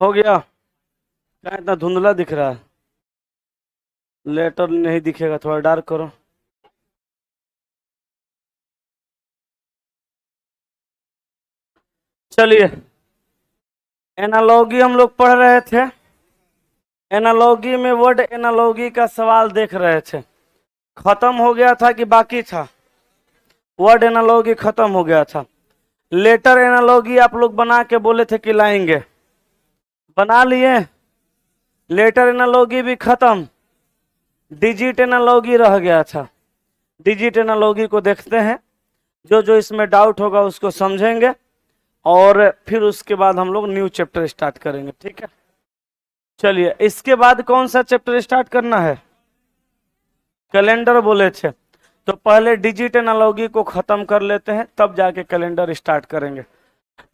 हो गया? क्या इतना धुंधला दिख रहा है? लेटर नहीं दिखेगा, थोड़ा डार्क करो। चलिए, एनालॉगी हम लोग पढ़ रहे थे। एनालॉगी में वर्ड एनालॉगी का सवाल देख रहे थे। खत्म हो गया था कि बाकी था? वर्ड एनालॉगी खत्म हो गया था। लेटर एनालॉगी आप लोग बना के बोले थे कि लाएंगे, बना लिए। लेटर एनालॉगी भी खत्म, डिजिट एनालॉगी रह गया था। डिजिट एनालॉगी को देखते हैं, जो जो इसमें डाउट होगा उसको समझेंगे और फिर उसके बाद हम लोग न्यू चैप्टर स्टार्ट करेंगे। ठीक है, चलिए। इसके बाद कौन सा चैप्टर स्टार्ट करना है? कैलेंडर बोले थे, तो पहले डिजिट एनालॉगी को खत्म कर लेते हैं, तब जाके कैलेंडर स्टार्ट करेंगे।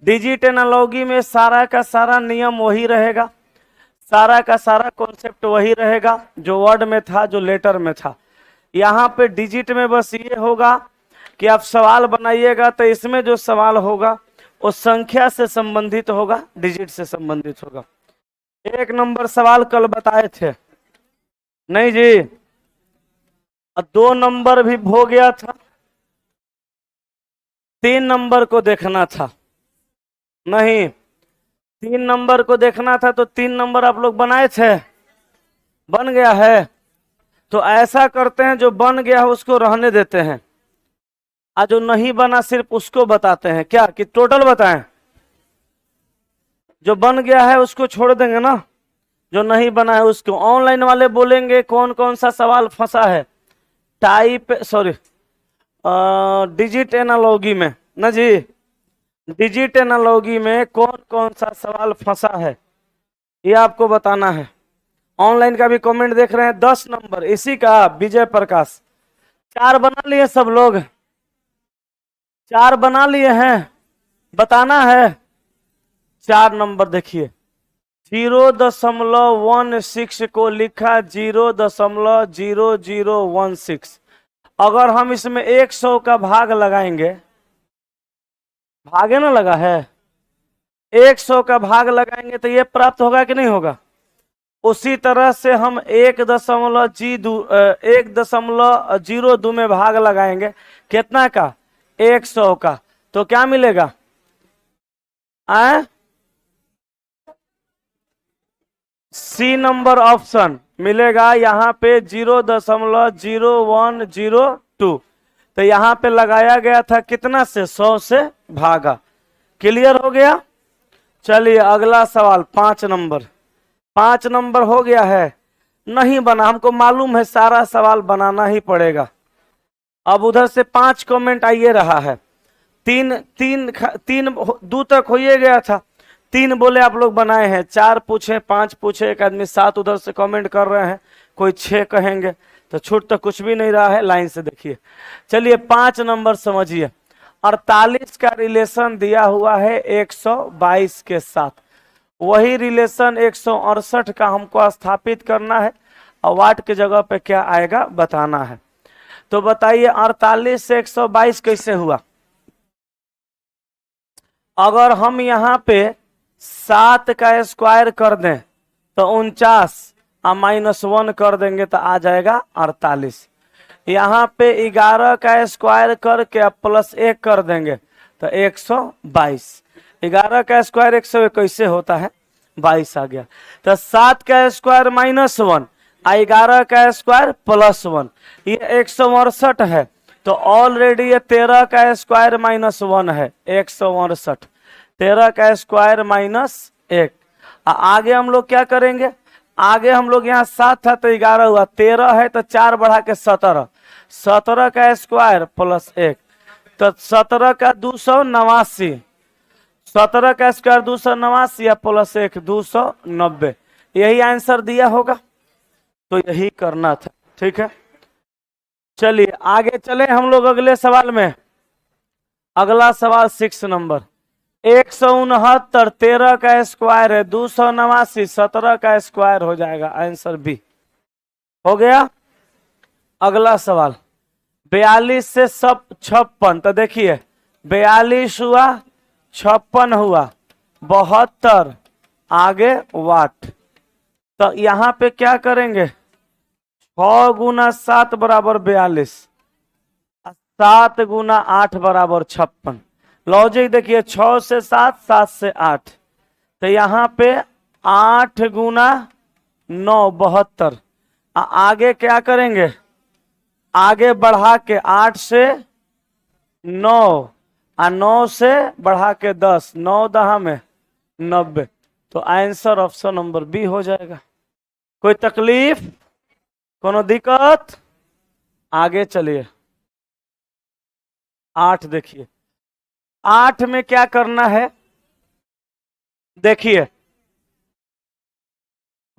डिजिट एनालॉगी में सारा का सारा नियम वही रहेगा, सारा का सारा कॉन्सेप्ट वही रहेगा जो वर्ड में था, जो लेटर में था। यहाँ पे डिजिट में बस ये होगा कि आप सवाल बनाइएगा तो इसमें जो सवाल होगा वो संख्या से संबंधित होगा, डिजिट से संबंधित होगा। 1 नंबर सवाल कल बताए थे नहीं जी? 2 नंबर भी हो गया था, 3 नंबर को देखना था। नहीं, 3 नंबर को देखना था, तो 3 नंबर आप लोग बनाए थे, बन गया है। तो ऐसा करते हैं, जो बन गया है उसको रहने देते हैं, और जो नहीं बना सिर्फ उसको बताते हैं। क्या कि टोटल बताएं? जो बन गया है उसको छोड़ देंगे ना, जो नहीं बना है उसको। ऑनलाइन वाले बोलेंगे कौन कौन सा सवाल फंसा है डिजिट एनालॉगी में ना जी। डिजिट एनालॉगी में कौन कौन सा सवाल फंसा है ये आपको बताना है। ऑनलाइन का भी कमेंट देख रहे हैं। 10 नंबर इसी का, विजय प्रकाश। 4 बना लिए सब लोग? 4 बना लिए हैं, बताना है। 4 नंबर देखिए, 0.16 को लिखा 0.0016। अगर हम इसमें 100 का भाग लगाएंगे, भागे ना लगा है, 100 का भाग लगाएंगे तो ये प्राप्त होगा कि नहीं होगा? उसी तरह से हम 1.02 में भाग लगाएंगे, कितना का? 100 का। तो क्या मिलेगा? सी नंबर ऑप्शन मिलेगा। यहाँ पे 0.0102, तो यहाँ पे लगाया गया था कितना से? 100 से भागा। क्लियर हो गया? चलिए अगला सवाल 5 नंबर। 5 नंबर हो गया है? नहीं बना, हमको मालूम है सारा सवाल बनाना ही पड़ेगा। अब उधर से 5 कमेंट आइए रहा है। 2 तक हो गया था, 3 बोले आप लोग बनाए हैं, 4 पूछे, 5 पूछे, एक आदमी 7 उधर से कमेंट कर रहे हैं, कोई 6 कहेंगे, तो छूट तो कुछ भी नहीं रहा है। लाइन से देखिए। चलिए 5 नंबर समझिए। 48 का रिलेशन दिया हुआ है 122 के साथ, वही रिलेशन 168 का हमको स्थापित करना है, और वाट के जगह पे क्या आएगा बताना है। तो बताइए 48 से 122 कैसे हुआ? अगर हम यहाँ पे 7 का स्क्वायर कर दें तो 49, और -1 कर देंगे तो आ जाएगा 48। यहाँ पे 11 का स्क्वायर करके +1 कर देंगे तो 122। 11 का स्क्वायर 101 कैसे होता है? 22 आ गया। तो 7 का स्क्वायर -1 और 11 का स्क्वायर +1, ये 168 है। तो ऑलरेडी ये 13 का स्क्वायर -1 है, 168। 13 का स्क्वायर -1। आगे हम लोग क्या करेंगे? आगे हम लोग यहाँ 7 था तो 11 हुआ, 13 है तो 4 बढ़ा के 17। 17 का स्क्वायर +1, तो 17 का 289। 17 का स्क्वायर 289 या +1 290। यही आंसर दिया होगा, तो यही करना था। ठीक है, चलिए आगे चले हम लोग अगले सवाल में। अगला सवाल 6 नंबर। 169, 13 का स्क्वायर है 289, 17 का स्क्वायर हो जाएगा, आंसर बी हो गया। अगला सवाल 42 से सब 56, तो देखिए 42 हुआ, 56 हुआ, 72, आगे वाट। तो यहाँ पे क्या करेंगे, 6 गुना 7 बराबर 42, 7 गुना 8 बराबर 56। लॉजिक देखिए, 6 से 7, 7 से 8, तो यहाँ पे 8 गुना 9 72। आगे क्या करेंगे, आगे बढ़ा के 8 से 9 और 9 से बढ़ा के 10, 9 दहा में 90। तो आंसर ऑप्शन नंबर बी हो जाएगा। कोई तकलीफ, कोनो दिक्कत? आगे चलिए। 8 देखिए, 8 में क्या करना है, देखिए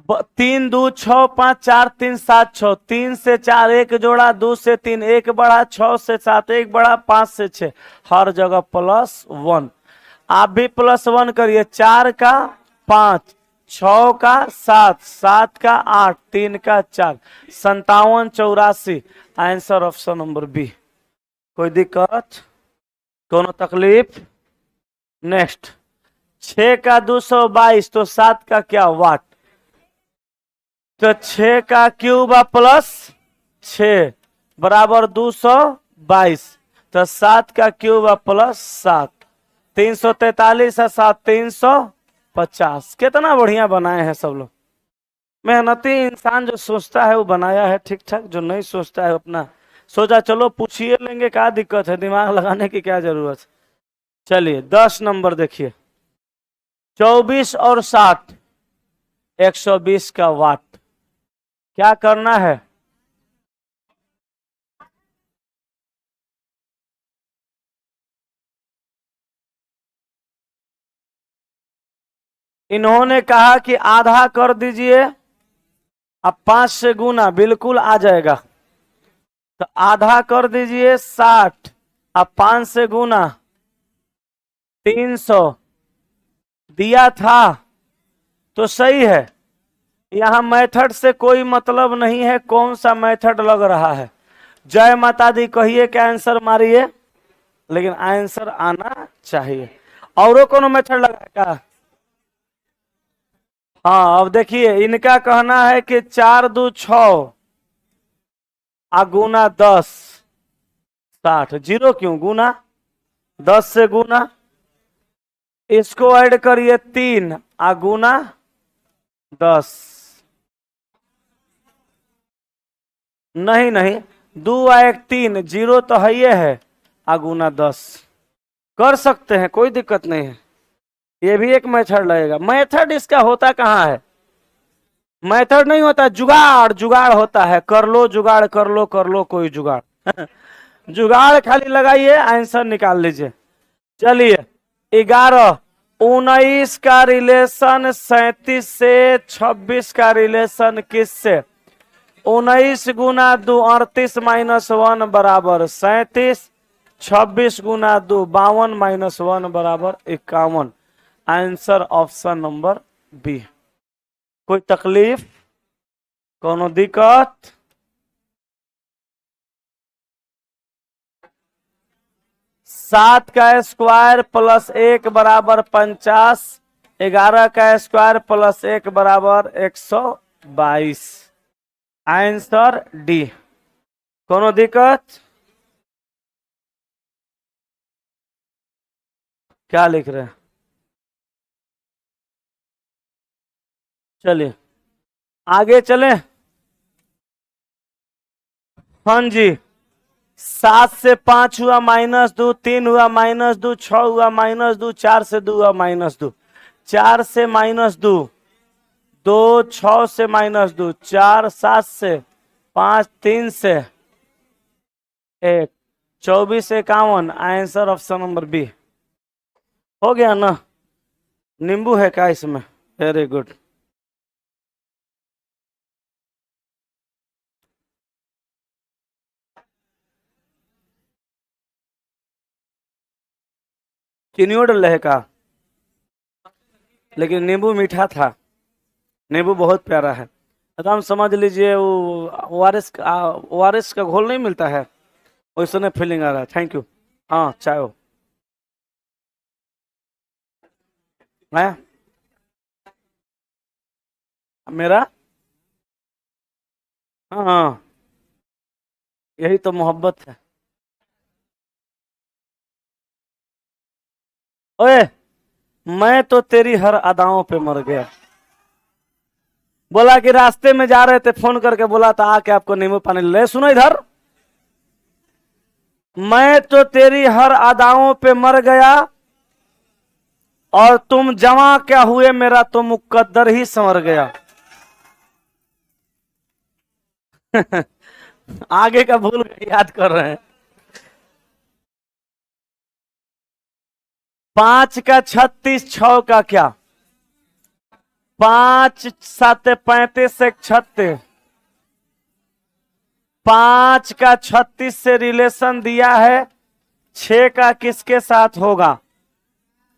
3 2 6 5 4 3 7 6, 3 से 4 1 जोड़ा, 2 से 3 1 बढ़ा, 6 से 7 1 बढ़ा, 5 से 6, हर जगह +1। आप भी +1 करिए। 4 का 5, 6 का 7, 7 का 8, 3 का 4, 57 84। Answer option number B. कोई दिक्कत, कोनो तकलीफ? नेक्स्ट, 6 का 222, तो 7 का क्या वाट, तो 6 का क्यूब प्लस 6 बराबर 222, तो 7 का क्यूब प्लस 7, 343 है 7 350। कितना बढ़िया बनाए हैं सब लोग। मेहनती इंसान जो सोचता है वो बनाया है ठीक ठाक, जो नहीं सोचता है अपना सोचा चलो पूछिए लेंगे, क्या दिक्कत है, दिमाग लगाने की क्या जरूरत है। चलिए 10 नंबर देखिए, 24 और 60, 120 का वाट। क्या करना है, इन्होंने कहा कि आधा कर दीजिए, अब 5 से गुना बिल्कुल आ जाएगा, तो आधा कर दीजिए 60, अब 5 से गुना 300 दिया था, तो सही है। यहां मेथड से कोई मतलब नहीं है, कौन सा मेथड लग रहा है। जय माता दी कहिए कि आंसर मारिए, लेकिन आंसर आना चाहिए। औरों कोनो मेथड लगाएगा? हाँ, अब देखिए इनका कहना है कि 4 2 6 आ गुना 10 60, जीरो क्यों, गुना 10 से गुना, इसको ऐड करिए 3 आ गुना 10, नहीं नहीं 2 आ 1 3, जीरो तो है ये है, आ गुना 10 कर सकते हैं, कोई दिक्कत नहीं है। ये भी एक मेथड लगेगा। मेथड इसका होता कहाँ है, मेथड नहीं होता, जुगाड़, जुगाड़ होता है, कर लो जुगाड़, कर लो कर लो कोई जुगाड़। जुगाड़ खाली लगाइए, आंसर निकाल लीजिए। चलिए 11, 19 का रिलेशन 37 से, 26 का रिलेशन किससे, 19 गुना 2 38 -1 बराबर 37, 26 गुना 2 52 -1 बराबर 51। Answer option number B. कोई तकलीफ, कोनो दिक्कत? सात का स्क्वायर प्लस 1 बराबर 50, 11 का स्क्वायर प्लस 1 बराबर 122। Answer D. कोनो दिक्कत? क्या लिख रहे हैं? चलिए आगे चले। हाँ जी, 7 से 5 हुआ -2, 3 हुआ -2, 6 हुआ -2, 4 से 2 हुआ -2, 4 से -2, 2 6 से -2, 4 7 से, 5 3 से 1, 24 51। Answer option number B. हो गया ना? नींबू है क्या इसमें? Very good. चीनी डल है का, लेकिन नींबू मीठा था, नींबू बहुत प्यारा है। एकदम समझ लीजिए वो ORS का घोल नहीं मिलता है, वैसे फीलिंग आ रहा है। Thank you. हाँ चाय हो है। मेरा, हाँ यही तो मोहब्बत है। ओए, मैं तो तेरी हर अदाओं पे मर गया। बोला कि रास्ते में जा रहे थे, फोन करके बोला था आके आपको नींबू पानी ले सुनो इधर। मैं तो तेरी हर अदाओं पे मर गया, और तुम जवां क्या हुए, मेरा तो मुकद्दर ही संवर गया। आगे का भूल गए, याद कर रहे हैं। 5 का 36, 6 का क्या? 5 7 35, 1 36। 5 का 36 से रिलेशन दिया है, 6 का किसके साथ होगा?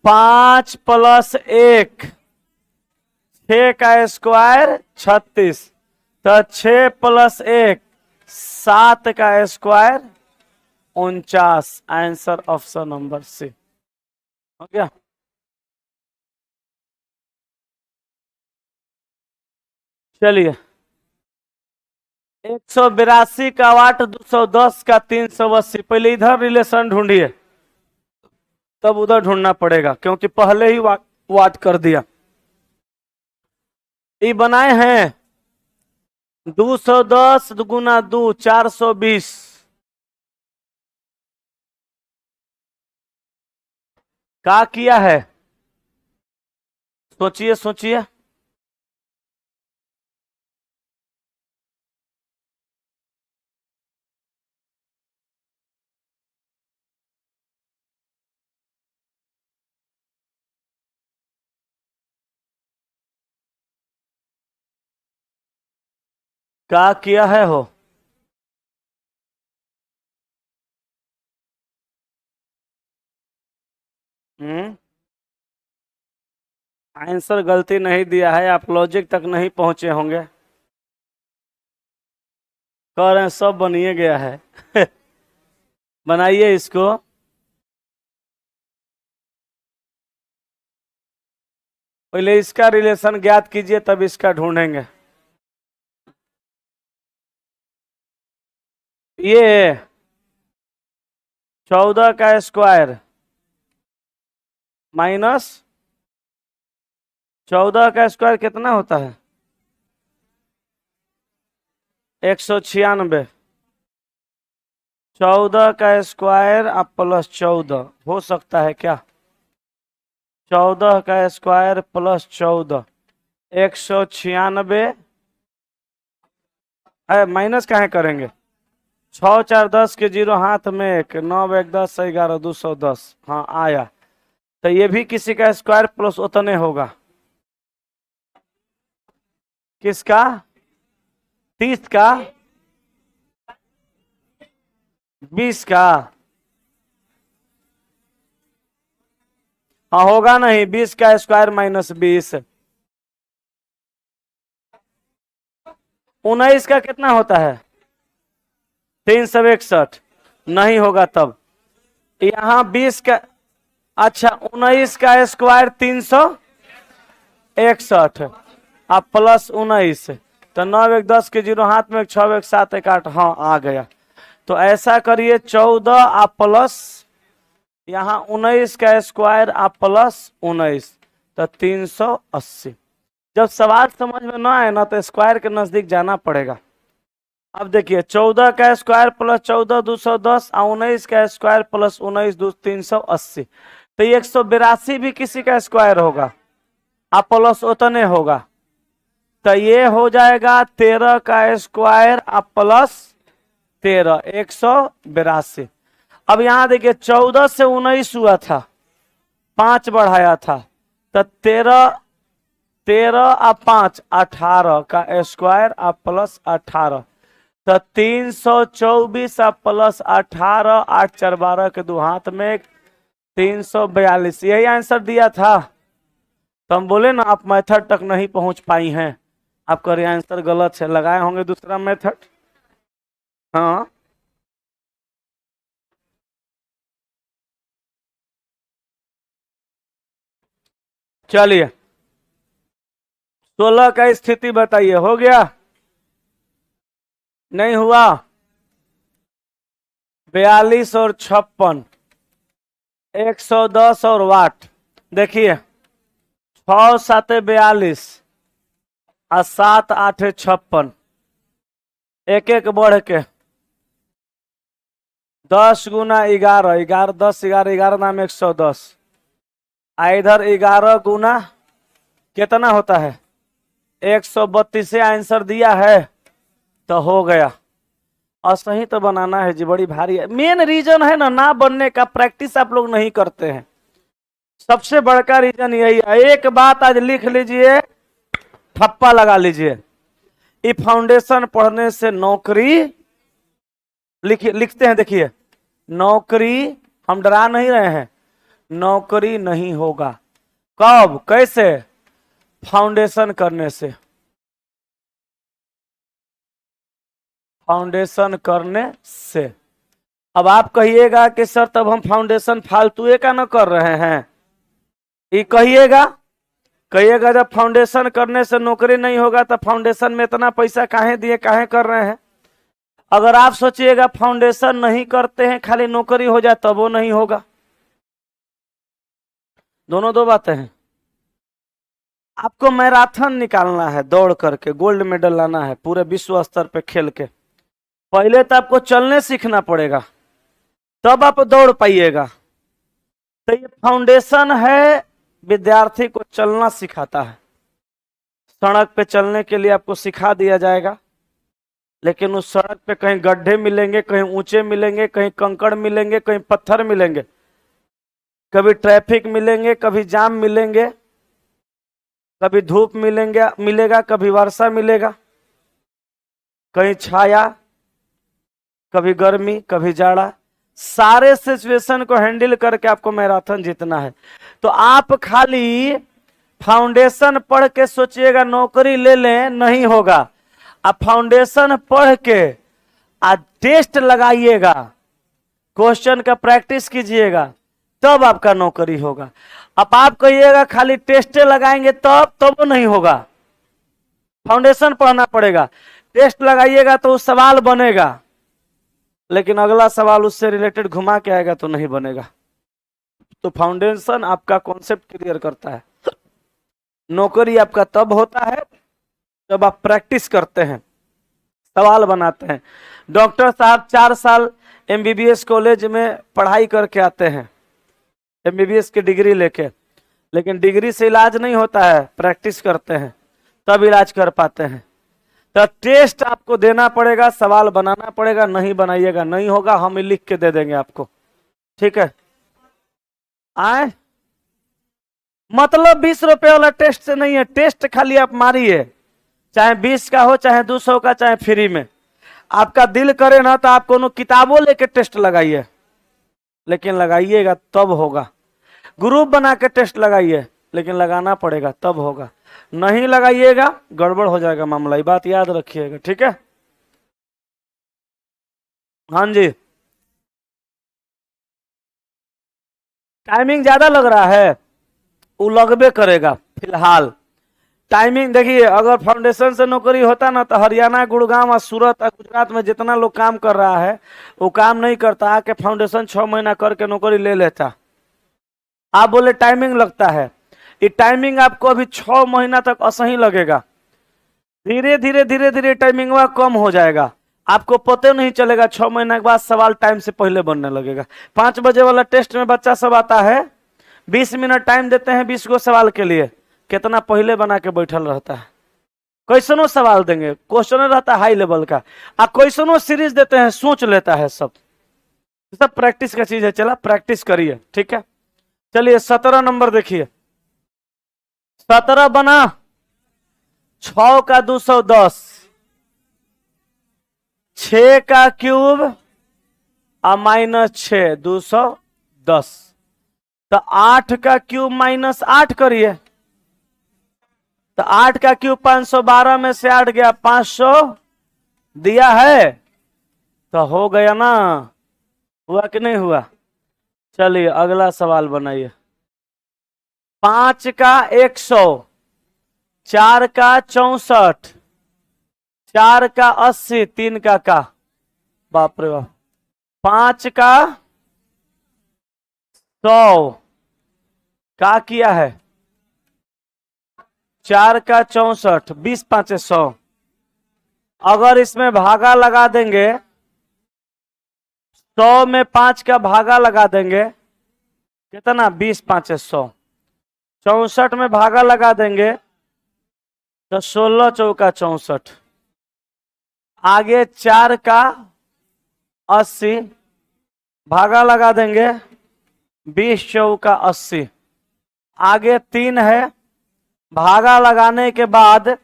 5 + 1, 6 का स्क्वायर 36। तो 6 + 1 7 का square 49। Answer option number C हो गया। चलिए, 182 का वाट, 210 का 380। पहले इधर रिलेशन ढूंढिए, तब उधर ढूंढना पड़ेगा, क्योंकि पहले ही वाट वाट कर दिया। ये बनाए हैं 210 गुना 2 420। क्या किया है? सोचिए सोचिए। क्या किया है हो? हम्म आंसर गलती नहीं दिया है, आप लॉजिक तक नहीं पहुंचे होंगे। कह रहे हैं सब बनिए गया है। बनाइए इसको। पहले इसका रिलेशन ज्ञात कीजिए, तब इसका ढूंढेंगे। ये 14 का स्क्वायर माइनस 14 का स्क्वायर कितना होता है? 196। 14 का स्क्वायर आप +14 हो सकता है क्या? 14 का स्क्वायर +14, 196। माइनस काहे करेंगे? 6 4 10 के जीरो, हाथ में 1, 9 1 10 11 210। हाँ आया। तो ये भी किसी का स्क्वायर प्लस उतने होगा। किसका? 30 का, 20 का। हाँ होगा नहीं, 20 का स्क्वायर -20। 19 का कितना होता है? 361। नहीं होगा तब। यहाँ 20 का, अच्छा 19 का स्क्वायर 361, आप +19। तो 9 1 10 के जीरो, हाथ में 6 1 7 1 8। हाँ आ गया। तो ऐसा करिए, 14 आप प्लस, यहाँ 19 का स्क्वायर आप +19, तो 380। जब सवाल समझ में ना आए ना, तो स्क्वायर के नजदीक जाना पड़ेगा। अब देखिए, 14 का स्क्वायर +14 210, और 19 का स्क्वायर +19 380। तो ये 182 भी किसी का स्क्वायर होगा, आप प्लस उतने होगा। तो ये हो जाएगा 13 का स्क्वायर आप +13, 182। अब यहां देखिए, 14 से 19 हुआ था, 5 बढ़ाया था, तो 13, 13 आप 5 18 का स्क्वायर आप +18। तो 324 आप +18, 8 4 12 के दो, हाथ में 342। यही आंसर दिया था। तो हम बोले ना, आप मेथड तक नहीं पहुंच पाई हैं, आपका आंसर गलत है, लगाए होंगे दूसरा मेथड। हाँ चलिए, 16 का स्थिति बताइए, हो गया? नहीं हुआ? 42 और 56, 110 और वाट। देखिए 6 7 42 और 7 8 56, एक एक बढ़ के 10 गुना 11, 11 10 11 11 नाम 110, इधर 11 गुना कितना होता है? 132 से आंसर दिया है तो हो गया। और सही तो बनाना है जी, बड़ी भारी है। मेन रीजन है ना बनने का, प्रैक्टिस आप लोग नहीं करते हैं। सबसे बड़का रीजन यही है। एक बात आज लिख लीजिए, ठप्पा लगा लीजिए, ये फाउंडेशन पढ़ने से नौकरी, लिखते हैं देखिए, नौकरी, हम डरा नहीं रहे हैं, नौकरी नहीं होगा। कब कैसे? फाउंडेशन करने से, फाउंडेशन करने से। अब आप कहिएगा कि सर तब हम फाउंडेशन फालतू का ना कर रहे हैं, ये कहिएगा। कहिएगा जब फाउंडेशन करने से नौकरी नहीं होगा तो फाउंडेशन में इतना पैसा काहे दिए, काहे कर रहे हैं? अगर आप सोचिएगा फाउंडेशन नहीं करते हैं खाली नौकरी हो जाए तब वो नहीं होगा। दोनों दो बातें हैं। आपको मैराथन निकालना है, दौड़ करके गोल्ड मेडल लाना है पूरे विश्व स्तर पे खेल के, पहले तो आपको चलने सीखना पड़ेगा, तब आप दौड़ पाइएगा। तो ये फाउंडेशन है, विद्यार्थी को चलना सिखाता है। सड़क पे चलने के लिए आपको सिखा दिया जाएगा, लेकिन उस सड़क पे कहीं गड्ढे मिलेंगे, कहीं ऊंचे मिलेंगे, कहीं कंकड़ मिलेंगे, कहीं पत्थर मिलेंगे, कभी ट्रैफिक मिलेंगे, कभी जाम मिलेंगे, कभी धूप मिलेगा, कभी वर्षा मिलेगा, कहीं छाया, कभी गर्मी, कभी जाड़ा। सारे सिचुएशन को हैंडल करके आपको मैराथन जीतना है। तो आप खाली फाउंडेशन पढ़ के सोचिएगा नौकरी ले लें, नहीं होगा। आप फाउंडेशन पढ़ के आज टेस्ट लगाइएगा, क्वेश्चन का प्रैक्टिस कीजिएगा, तब आपका नौकरी होगा। अब आप कहिएगा खाली टेस्टे लगाएंगे तब वो नहीं होगा। फाउंडेशन पढ़ना पड़ेगा, टेस्ट लगाइएगा तो सवाल बनेगा, लेकिन अगला सवाल उससे रिलेटेड घुमा के आएगा तो नहीं बनेगा। तो फाउंडेशन आपका कॉन्सेप्ट क्लियर करता है। नौकरी आपका तब होता है जब आप प्रैक्टिस करते हैं, सवाल बनाते हैं। डॉक्टर साहब 4 साल एमबीबीएस कॉलेज में पढ़ाई करके आते हैं, एमबीबीएस की डिग्री लेके, लेकिन डिग्री से इलाज नहीं होता है, प्रैक्टिस करते हैं तब इलाज कर पाते हैं। तो टेस्ट आपको देना पड़ेगा, सवाल बनाना पड़ेगा, नहीं बनाइएगा नहीं होगा, हम लिख के दे देंगे आपको, ठीक है? आए मतलब 20 रुपए वाला टेस्ट से नहीं है, टेस्ट खाली आप मारिए, चाहे 20 का हो, चाहे 200 का, चाहे फ्री में। आपका दिल करे ना तो आप कोनो किताबों लेके टेस्ट लगाइए, लेकिन लगाइएगा तब होगा। ग्रुप बना के टेस्ट लगाइए, लेकिन लगाना पड़ेगा तब होगा। नहीं लगाइएगा गड़बड़ हो जाएगा मामला, ये बात याद रखिएगा, ठीक है? हाँ जी। टाइमिंग ज्यादा लग रहा है, वो लगबे करेगा। फिलहाल टाइमिंग देखिए, अगर फाउंडेशन से नौकरी होता ना तो हरियाणा, गुड़गांव और सूरत और गुजरात में जितना लोग काम कर रहा है वो काम नहीं करता, आके फाउंडेशन 6 महीना करके नौकरी ले लेता। आप बोले टाइमिंग लगता है, ये टाइमिंग आपको अभी 6 महीना तक असही लगेगा। धीरे धीरे धीरे धीरे टाइमिंग कम हो जाएगा, आपको पता नहीं चलेगा। 6 महीना के बाद सवाल टाइम से पहले बनने लगेगा। 5 बजे वाला टेस्ट में बच्चा सब आता है, 20 मिनट टाइम देते हैं 20 गो सवाल के लिए, कितना पहले बना के बैठल रहता है। क्वेश्चनों सवाल देंगे, क्वेश्चन रहता है हाई लेवल का, आप क्वेश्चनों सीरीज देते हैं, सोच लेता है। सब प्रैक्टिस का चीज है, चला प्रैक्टिस करिए, ठीक है? चलिए 17 नंबर देखिए। 17 बना 6 का 210, 6 का क्यूब और -6 210, तो 8 का क्यूब -8 करिए, तो 8 का क्यूब 512 में से 8 गया 500 दिया है, तो हो गया ना? हुआ कि नहीं हुआ? चलिए अगला सवाल बनाइए। 5 का 100, 4 का 64, 4 का 80, 3 का बाप रे बाप, 5 का 100 का किया है, 4 का 64, 20 5 100। अगर इसमें भागा लगा देंगे, 100 में 5 का भागा लगा देंगे, कितना, 20 5 100। 64 में भागा लगा देंगे तो 16 चौका 64। आगे 4 का 80 भागा लगा देंगे, 20 चौका 80। आगे 3 है, भागा लगाने के बाद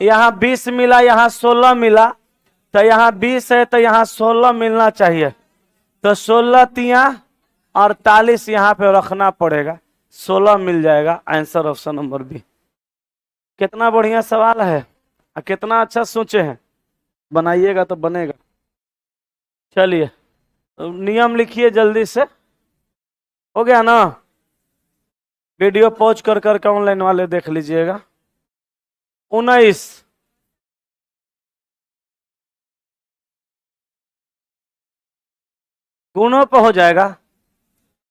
यहाँ 20 मिला, यहाँ 16 मिला, तो यहाँ 20 है तो यहाँ 16 मिलना चाहिए, तो 16 तिया 48 यहाँ पे रखना पड़ेगा, 16 मिल जाएगा। Answer option number B. कितना बढ़िया सवाल है और कितना अच्छा सोचे हैं, बनाइएगा तो बनेगा। चलिए नियम लिखिए जल्दी से, हो गया ना। वीडियो पॉज कर करके ऑनलाइन वाले देख लीजिएगा। 19 गुणों पे हो जाएगा।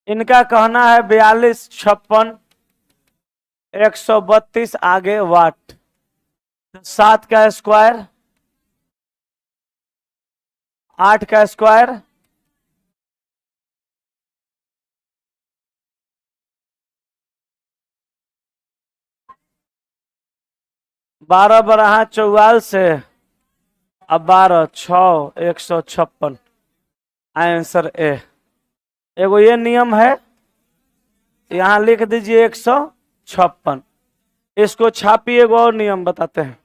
इनका कहना है 42 56 132 आगे वाट, 7 का स्क्वायर, 8 का स्क्वायर, 12 बराहा 44 से, अब 12 6 156। Answer A. एगो ये नियम है, यहां लिख दीजिए 156। इसको छापिए, एगो और नियम बताते हैं।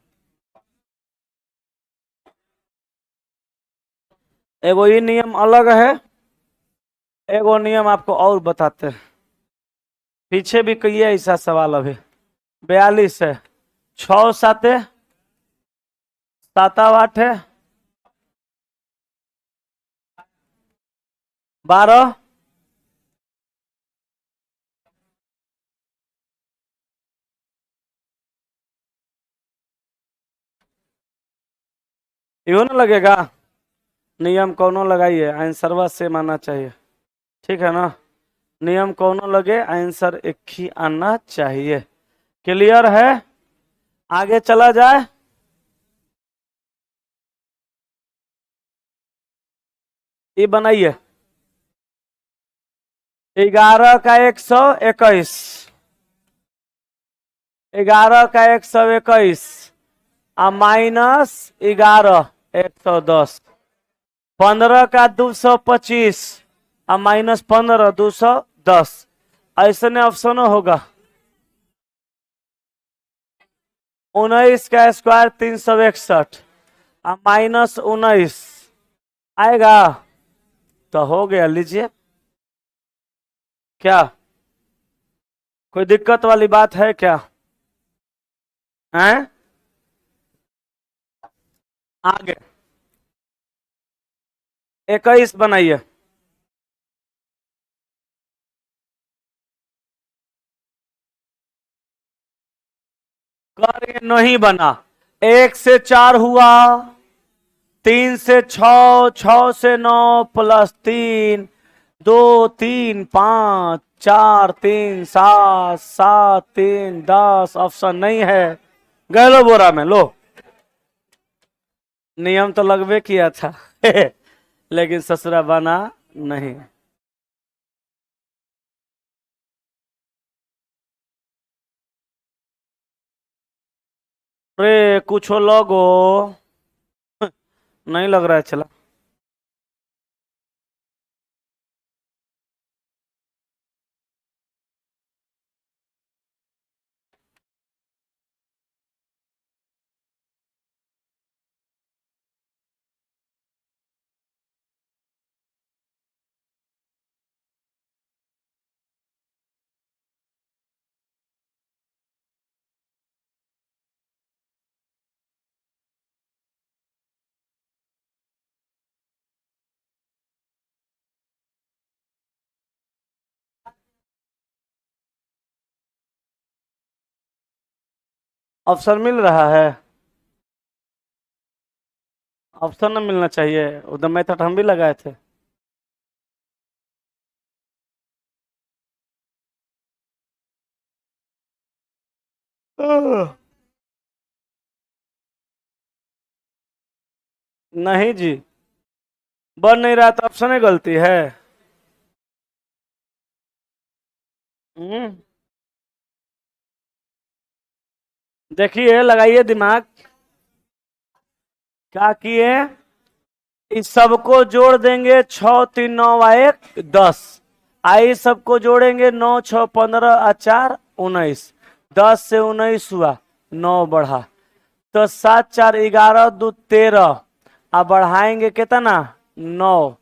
एगो ये नियम अलग है, एगो नियम आपको और बताते हैं। पीछे भी कहिए ऐसा सवाल। अभी 42 है, 6 7 7 8 है, 12 यो ना लगेगा। नियम कौनो लगाइए, आंसरवा सेम आना चाहिए, ठीक है ना। नियम कौनो लगे, आंसर एक ही आना चाहिए। क्लियर है, आगे चला जाए। ये बनाइए 11 का 121, 11 का 121 और माइनस 11 110, 15 का 225 और माइनस 15 210। ऐसे ऑप्शन होगा। 19 का स्क्वायर 361 और माइनस 19 आएगा, तो हो गया। लीजिए, क्या कोई दिक्कत वाली बात है क्या? हैं? आगे 21 बनाइए। कार्य नहीं बना। 1 से 4 हुआ, 3 से 6, 6 से 9 प्लस 3, 2 3 5 4 3 7 7 3 10। ऑप्शन नहीं है, गए लो बोरा में लो। नियम तो लगवे किया था लेकिन ससुरा बना नहीं। अरे कुछ लोगो नहीं लग रहा है, चला। ऑप्शन मिल रहा है? ऑप्शन न मिलना चाहिए, उधर मेथड हम भी लगाए थे। आह, नहीं जी, बन नहीं रहा तो ऑप्शन ही गलती है। हम्म, देखिए लगाइए दिमाग। क्या किए? इस सबको जोड़ देंगे, 6 3 9 1 10। आई सबको जोड़ेंगे, 9 6 15 और 4 19। 10 से 19 हुआ, 9 बढ़ा, तो 7 4 11 2 13। अब बढ़ाएंगे कितना? 9।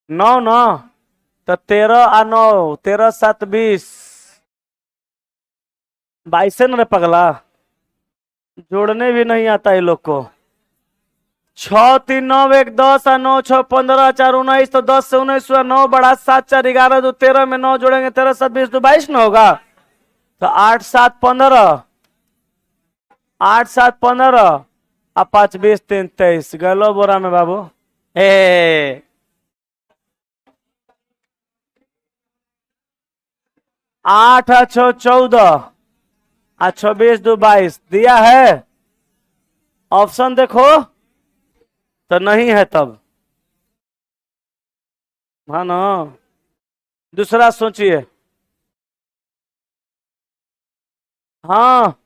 9 न, तो 13 और 9, 13 7 20। 22 है न रे पगला, जोड़ने भी नहीं आता ये लोग को। 6 3 9 1 10 और 9 6 15 4 19, तो 10 से 19 हुआ, 9 बढ़ा, 7 4 11 2 13 में 9 जोड़ेंगे, 13 7 20 तो 22 न होगा। तो 8 7 15, 8 7 15 और 5 20 3 23, गलो बोरा में बाबू। ए 8 8 14 और 26 2 22 दिया है। ऑप्शन देखो, तो नहीं है तब, हाँ ना। दूसरा सोचिए। हाँ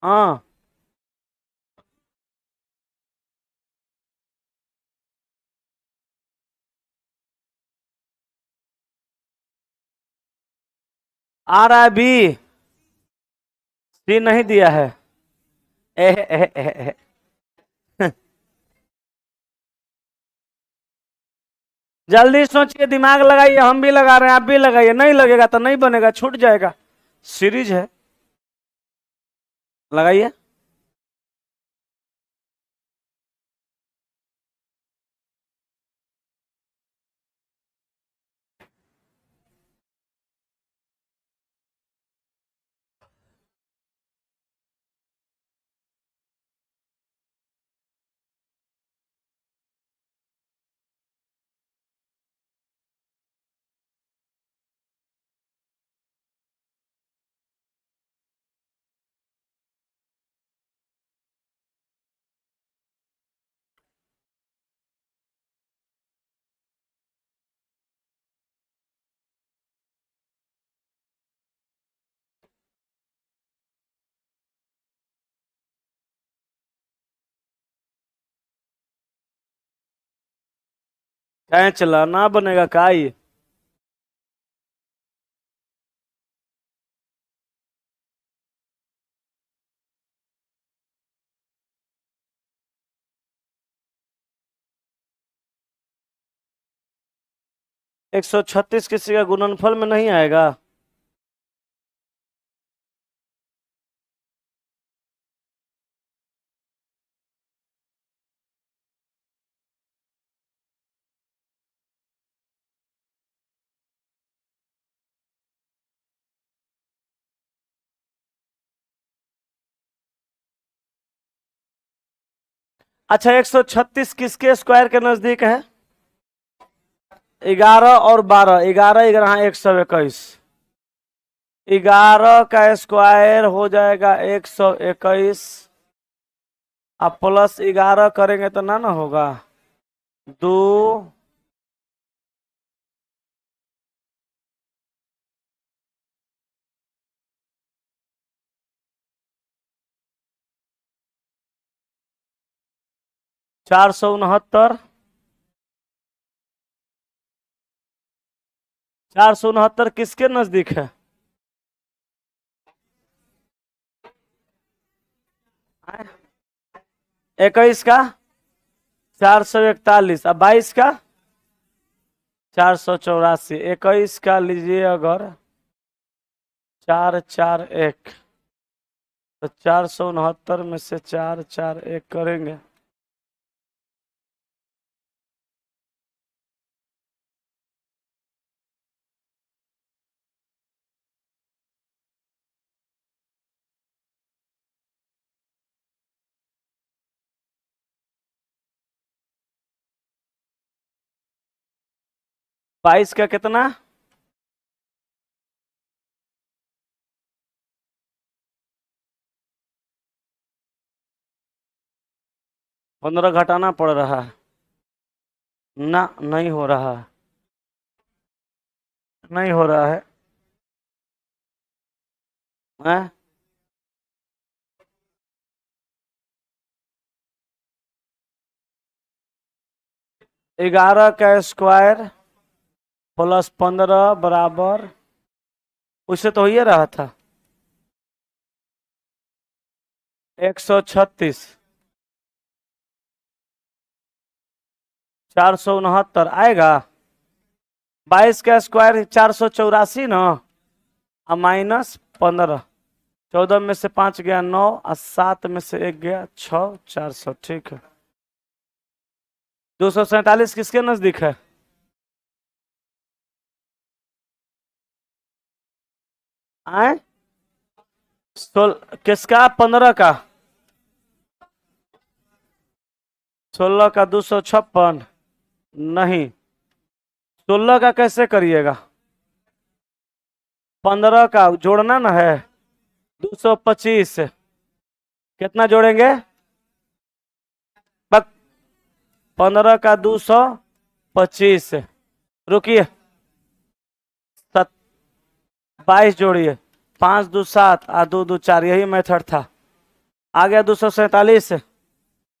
हाँ, आ रहा है बी। सी नहीं दिया है। जल्दी सोचिए, दिमाग लगाइए, हम भी लगा रहे हैं, आप भी लगाइए, नहीं लगेगा तो नहीं बनेगा, छूट जाएगा। सीरीज है, लगाइए। कहें चला ना बनेगा का ये? 136 किसी का गुणनफल में नहीं आएगा। अच्छा, 136 किसके स्क्वायर के नजदीक है? 11 और 12, 11 11 121। 11 का स्क्वायर हो जाएगा 121, अब +11 करेंगे तो ना होगा। 2 469। 469 किसके नजदीक है? 21 का 441, अब 22 का 484। 21 का लीजिए अगर 441, तो 469 में से 441 करेंगे, 22 का कितना? 15 घटाना पड़ रहा है ना, नहीं हो रहा है, नहीं हो रहा है। हैं? 11 का स्क्वायर प्लस 15 बराबर, उससे तो हो ही रहा था 136, 469 आएगा। 22 का स्क्वायर 484 ना, और माइनस 15, 14 में से 5 गया 9, और 7 में से 1 गया 6, 400। ठीक है। 247 किसके नजदीक है? आए? किसका? 15 का? 16 का 256? नहीं, 16 का कैसे करिएगा? 15 का जोड़ना ना है, 225। कितना जोड़ेंगे? 15 का 225। रुकिए, 22 जोड़िए, 5 2 7 और 2 2 4, यही मेथड था। आ गया 247।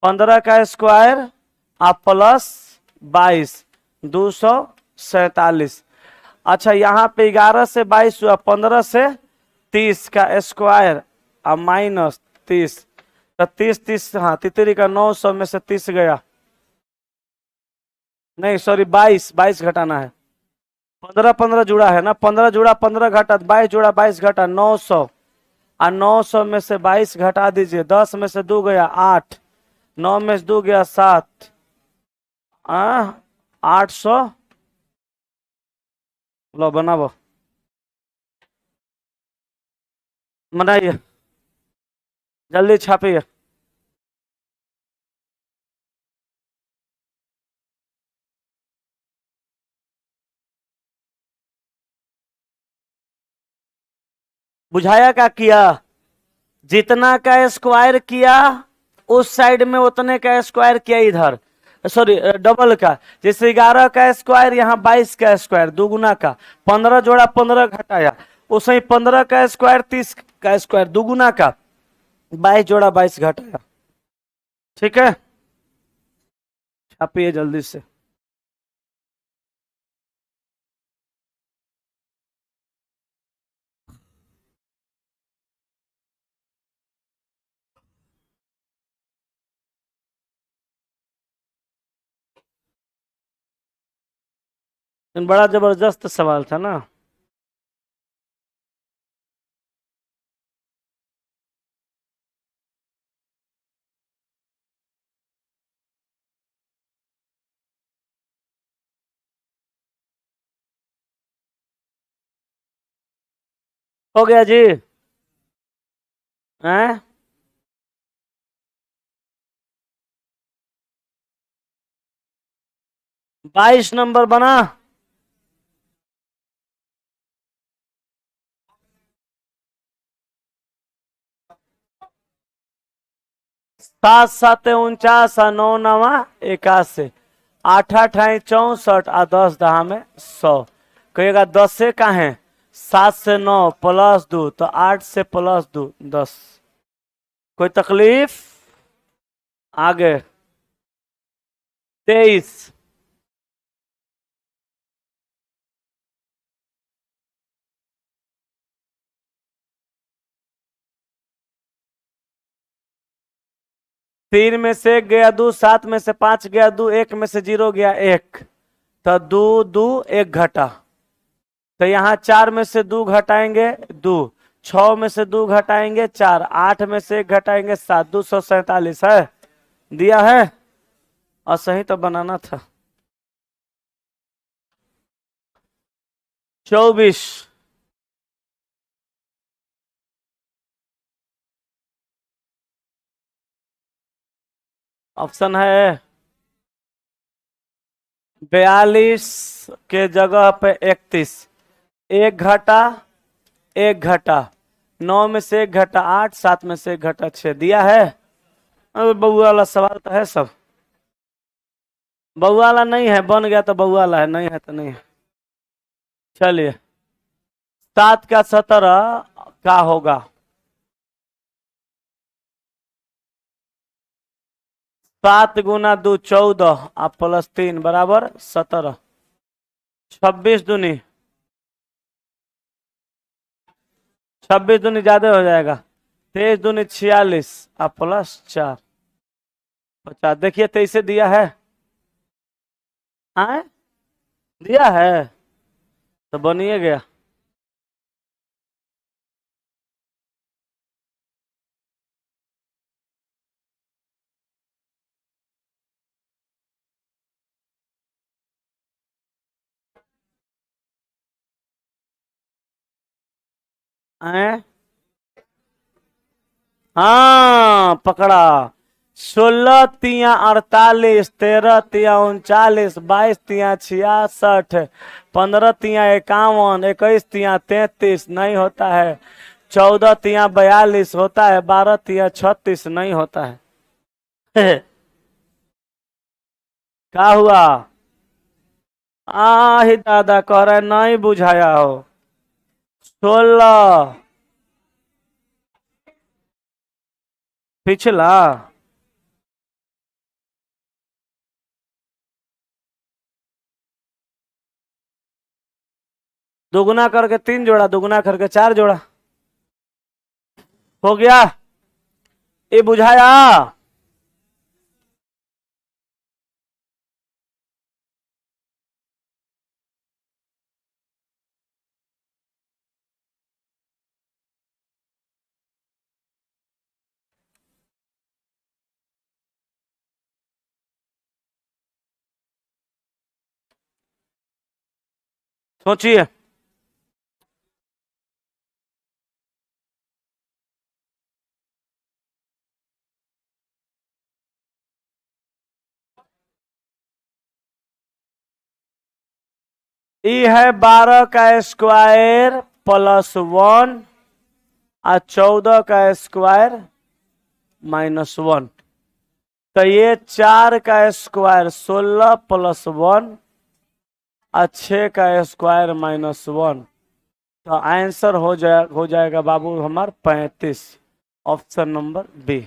15 का स्क्वायर आप प्लस 22, 247। अच्छा, यहाँ पे 11 से 22 हुआ, 15 से 30 का स्क्वायर और माइनस 30, तो 30 30, हाँ तितरी का 900 में से 30 गया, नहीं सॉरी 22, 22 घटाना है। 15 15 जुड़ा है ना, 15 जुड़ा 15 घटा, 22 जुड़ा 22 घटा, 900, और 900 में से 22 घटा दीजिए, 10 में से 2 गया 8, 9 में से 2 गया 7, 800। लो बनाबो, बनाइए, जल्दी छापिए। बुझाया क्या किया? जितना का स्क्वायर किया उस साइड में उतने का स्क्वायर किया इधर, सॉरी डबल का। जैसे 11 का स्क्वायर यहाँ 22 का स्क्वायर दुगुना का, 15 जोड़ा 15 घटाया, उसे ही 15 का स्क्वायर 30 का स्क्वायर दुगुना का, 22 जोड़ा 22 घटाया। ठीक है, छापिए जल्दी से। बड़ा जबरदस्त सवाल था ना। हो गया जी? हैं? 22 नंबर बना। 7 7 49 और 9 9 81, 8 8 64 और 10 दहा में 100। कहिएगा 10 से का है? 7 से 9 प्लस 2, तो 8 से प्लस 2 10। कोई तकलीफ? आगे 23। 3 में से 1 गया 2, 7 में से 5 गया 2, 1 में से 0 गया 1, तो 2 2 1 घटा, तो यहाँ 4 में से 2 घटाएंगे 2, 6 में से 2 घटाएंगे 4, 8 में से 1 घटाएंगे 7, 247 है। दिया है, और सही तो बनाना था। 24। ऑप्शन है 42 के जगह पे 31, एक घटा, एक घटा, 9 में से एक घटा 8, 7 में से एक घटा 6, दिया है। अब बउआ वाला सवाल तो है सब, बउआ वाला नहीं है, बन गया तो बउआ वाला है, नहीं है तो नहीं है। चलिए 7 का 17 का होगा 7 गुना 2 14 आप प्लस 3 बराबर 17, 26 दूनी 26 दूनी ज्यादा हो जाएगा, 23 दूनी 46 आप प्लस 4 50। देखिए 23 दिया है, हाँ दिया है तो बनिए गया। हैं? हाँ पकड़ा, 16 तिया 48, 13 तिया 39, 22 तिया 66, 15 तिया 51, 21 तिया 33 नहीं होता है, 14 तिया 42 होता है, 12 तिया 36 नहीं होता है। क्या हुआ? ही दादा कह रहे नहीं बुझाया हो। 16 पिछला दुगुना करके 3 जोड़ा, दुगुना करके 4 जोड़ा, हो गया। ये बुझाया? सोचिए। ये है 12 का स्क्वायर प्लस 1 और 14 का स्क्वायर माइनस 1, तो ये 4 का स्क्वायर 16 प्लस 1 और 6 का स्क्वायर माइनस 1, तो आंसर हो जाएगा बाबू हमार 35, ऑप्शन नंबर बी।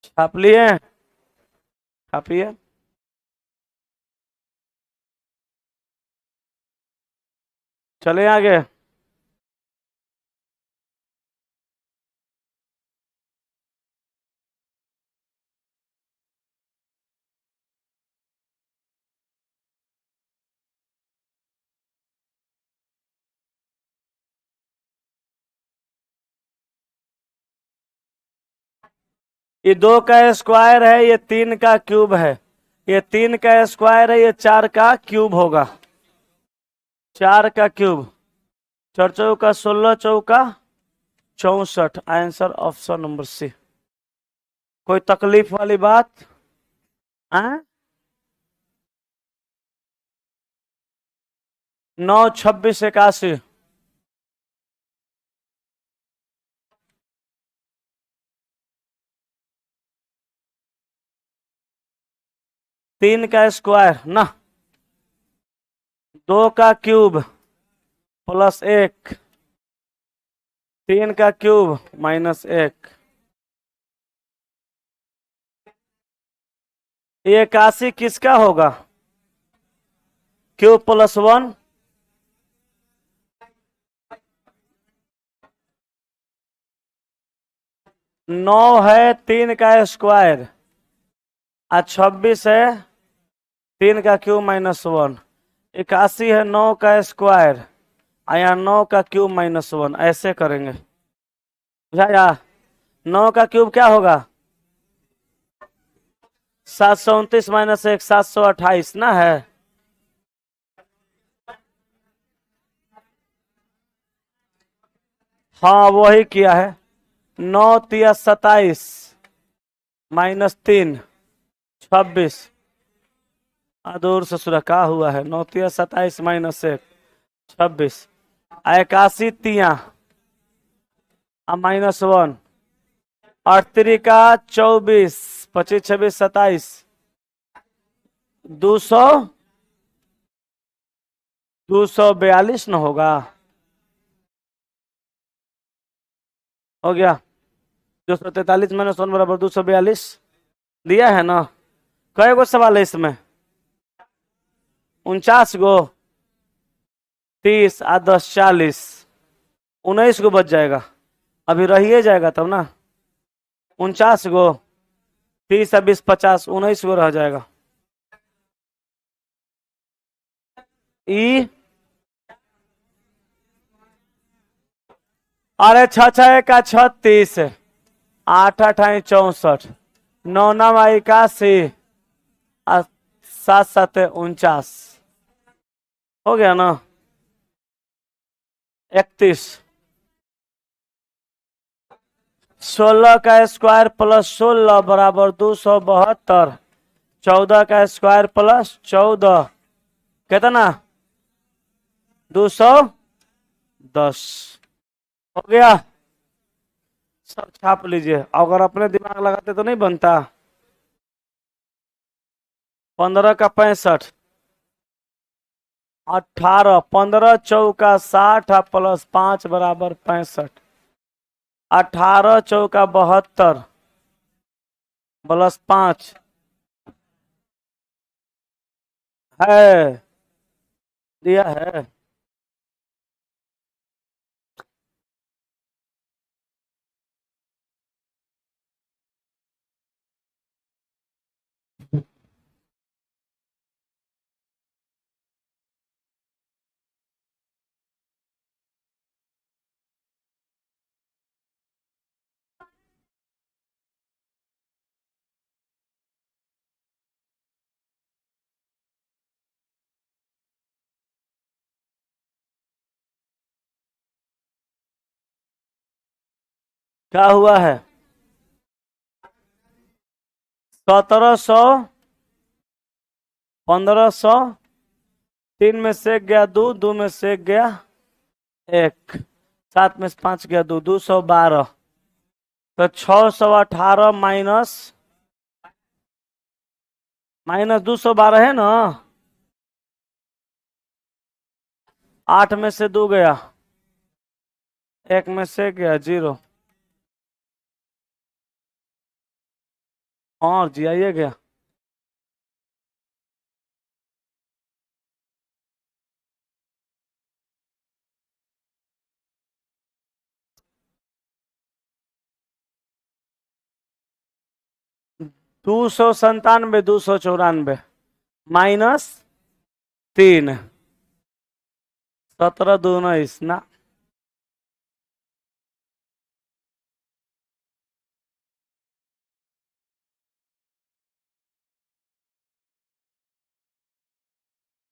छाप लिए? छापिए। चले आगे। ये 2 का स्क्वायर है, ये 3 का क्यूब है, ये 3 का स्क्वायर है, ये 4 का क्यूब होगा, 4 का क्यूब, 4 चौका 16, चौका 64, आंसर ऑप्शन नंबर सी। कोई तकलीफ वाली बात? 9 26 81, 3 का स्क्वायर ना, 2 का क्यूब प्लस 1, 3 का क्यूब माइनस 1, ये 81 किसका होगा? क्यूब प्लस 1, 9 है 3 का स्क्वायर और 26 है 3 का क्यूब माइनस 1, 81 है 9 का स्क्वायर या 9 का क्यूब माइनस 1, ऐसे करेंगे। बुझाया? 9 का क्यूब क्या होगा? 729 माइनस 1 728 ना है। हाँ वही किया है, 9 तिया 27 माइनस 3 26, अदूर ससुरा का हुआ है, 9 तिया 27 माइनस 1 26, 81 तिया -1, 8 का 24, 25 26 27, 200 242 न होगा, हो गया। 243 - 1 बराबर 242 दिया है ना। कई गो सवाल है इसमें? 49 गो, 30 आ 10 40, 19 गो बच जाएगा, अभी रहिए जाएगा तब ना। 49 गो, 30 आ 20 50, 19 गो रह जाएगा। ई अरे 6 6 1 36, 8 8 64, 9 9 81, 7 7 49, हो गया ना। 31, 16 का स्क्वायर प्लस 16 बराबर 272, 14 का स्क्वायर प्लस 14 कितना 210, हो गया। सब छाप लीजिए, अगर अपने दिमाग लगाते तो नहीं बनता। 15 का 65, 18, 15 चौका 60 प्लस 5 बराबर 65, 18 चौका 72 प्लस 5 है, दिया है। क्या हुआ है? 1700, 1500, 3 में से गया 2, 2 में से गया 1, 7 में से 5 गया 2, 212, तो 618 माइनस 212 है ना। 8 में से 2 गया, 1 में से गया 0, और जी आइए गया। -297, 294 -3, 17 2 19 ना।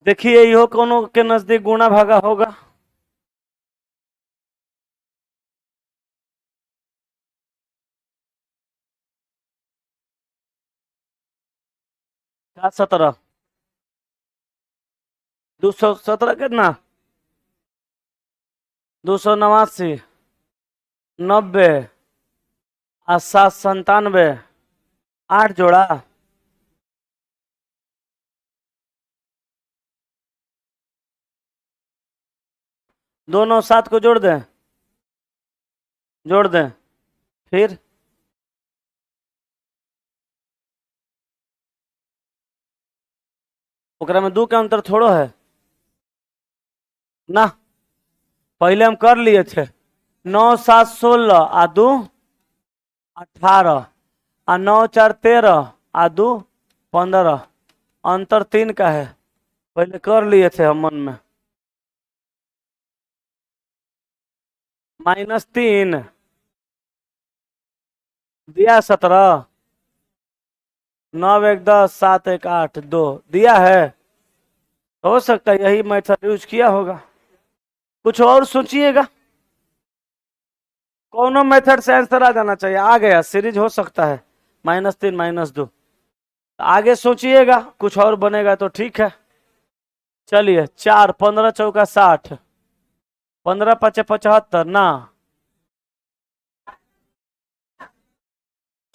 देखिए इहो कोनो के नजदीक गुणा भागा होगा। क्या 17, 217 कितना, 289, 90 और 797, 8 जोड़ा, दोनों 7 को जोड़ दें, जोड़ दें, फिर ओकरा में 2 के अंतर थोड़ो है ना। पहले हम कर लिए थे, 9 7 16 आ 2 18 आ 9 4 13 आ 2 15, अंतर 3 का है, पहले कर लिए थे हम मन में। -3 दिया 17, 9 1 10, 7 1 8 2 दिया है। हो सकता है यही मेथड यूज किया होगा, कुछ और सोचिएगा। कोनो मेथड से आंसर आ जाना चाहिए, आ गया, सीरीज हो सकता है, -3 -2। आगे सोचिएगा, कुछ और बनेगा तो ठीक है। चलिए 4, 15 चौका 60, 15 पचे 75 ना,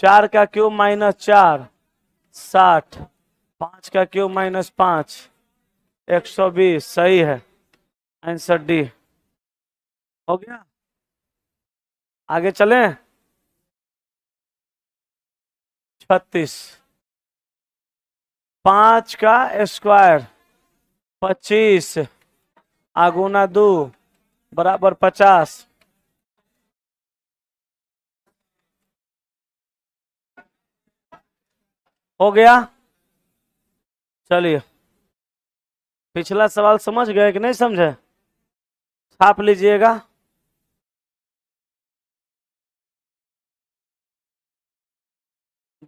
4 का क्यूब -4 60, 5 का क्यूब -5 120। सही है, आंसर डी हो गया। आगे चलें। 36, 5 का स्क्वायर 25 आगुना 2 बराबर 50। हो गया। चलिए, पिछला सवाल समझ गए कि नहीं समझे? छाप लीजिएगा।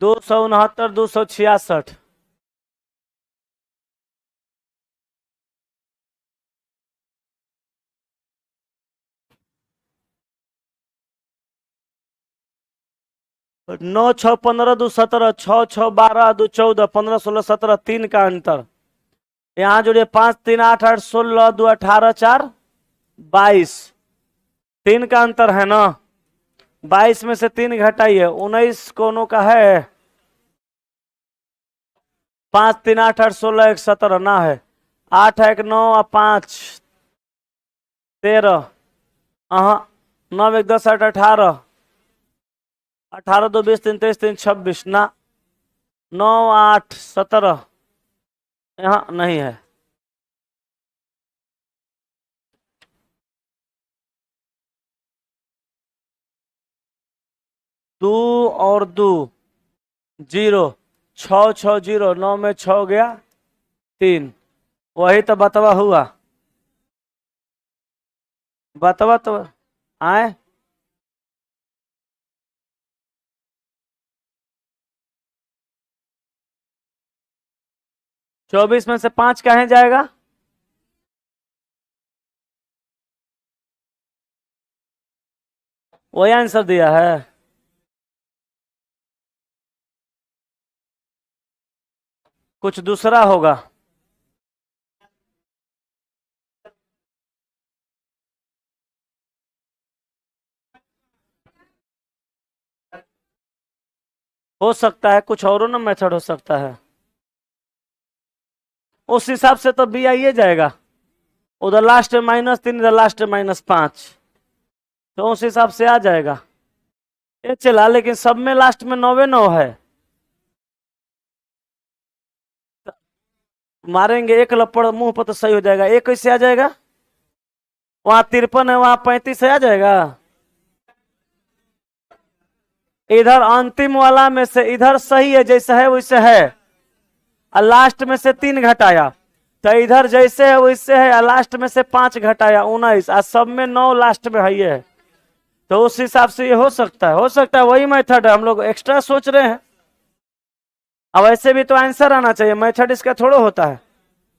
269, 266। नौ 6 15 2 17, 6 6 12 2 14, 15 16 17, 3 का अंतर। यहाँ जोड़िए 5 3 8 8 16 2 18 4 22, 3 का अंतर है ना। 22 में से 3 घटाइए, 19 कोनों का है। 5 3 8 8 16 1 17 ना है। 8 1 9 और 5 13, 9 1 10 8 18, 18 2 20 3 23 3 26 ना। 9 8 17 यहाँ नहीं है। 2 और 2 0, 6 6 0, 9 में 6 गया 3। वही तो बतवा हुआ। बतवा तो आए। 24 में से 5 कहाँ जाएगा? वही आंसर दिया है। कुछ दूसरा होगा। हो सकता है कुछ और ना मेथड हो सकता है। उस हिसाब से तो बी आइए जाएगा। उधर लास्ट में -3, इधर लास्ट में -5, तो उस हिसाब से आ जाएगा। ये चला, लेकिन सब में लास्ट में 9 9 है। मारेंगे एक लपड़ मुंह पर तो सही हो जाएगा। एक कैसे आ जाएगा? वहां 53 है, वहां 35 है, आ जाएगा। इधर अंतिम वाला में से इधर सही है, जैसा है वैसे है, और लास्ट में से 3 घटाया, तो इधर जैसे है वैसे है, और लास्ट में से 5 घटाया 19, और सब में 9 लास्ट में है ये। तो उस हिसाब से ये हो सकता है, हो सकता है वही मेथड है। हम लोग एक्स्ट्रा सोच रहे हैं। अब ऐसे भी तो आंसर आना चाहिए, मेथड इसका थोड़ा होता है।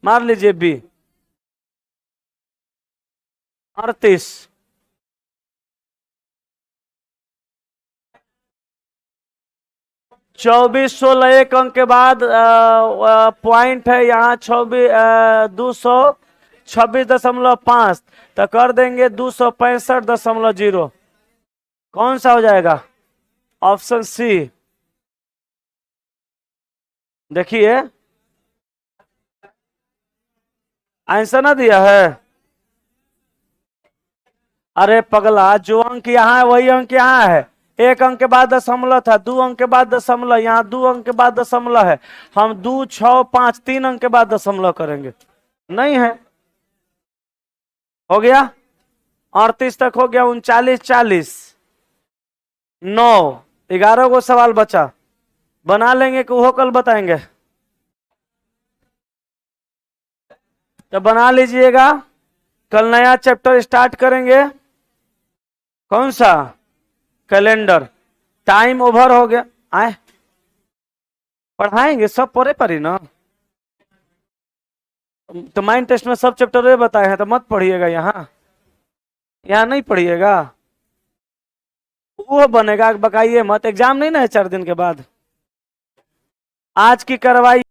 मार लीजिए बी। 38, 24 16 एक अंक के बाद पॉइंट है यहाँ 24, 226.5, तो कर देंगे 265.0। कौन सा हो जाएगा? Option C. देखिए आंसर ना दिया है। अरे पगला, जो अंक यहाँ है वही अंक यहाँ है। एक अंक के बाद दशमलव था, 2 अंक के बाद दशमलव, यहाँ 2 अंक के बाद दशमलव है। हम 2 6 5 3 अंक के बाद दशमलव करेंगे। नहीं है। हो गया 38 तक हो गया। 39 40 9, 11 को सवाल बचा। बना लेंगे कि वो कल बताएंगे? तो बना लीजिएगा, कल नया चैप्टर स्टार्ट करेंगे। कौन सा? कैलेंडर। टाइम ओवर हो गया। आए पढ़ाएंगे सब परे पर ही ना। तो माइंड टेस्ट में सब चैप्टर बताए हैं, तो मत पढ़िएगा यहाँ। यहाँ नहीं पढ़िएगा, वो बनेगा। बकाइए मत, एग्जाम नहीं ना है 4 दिन के बाद। आज की कार्रवाई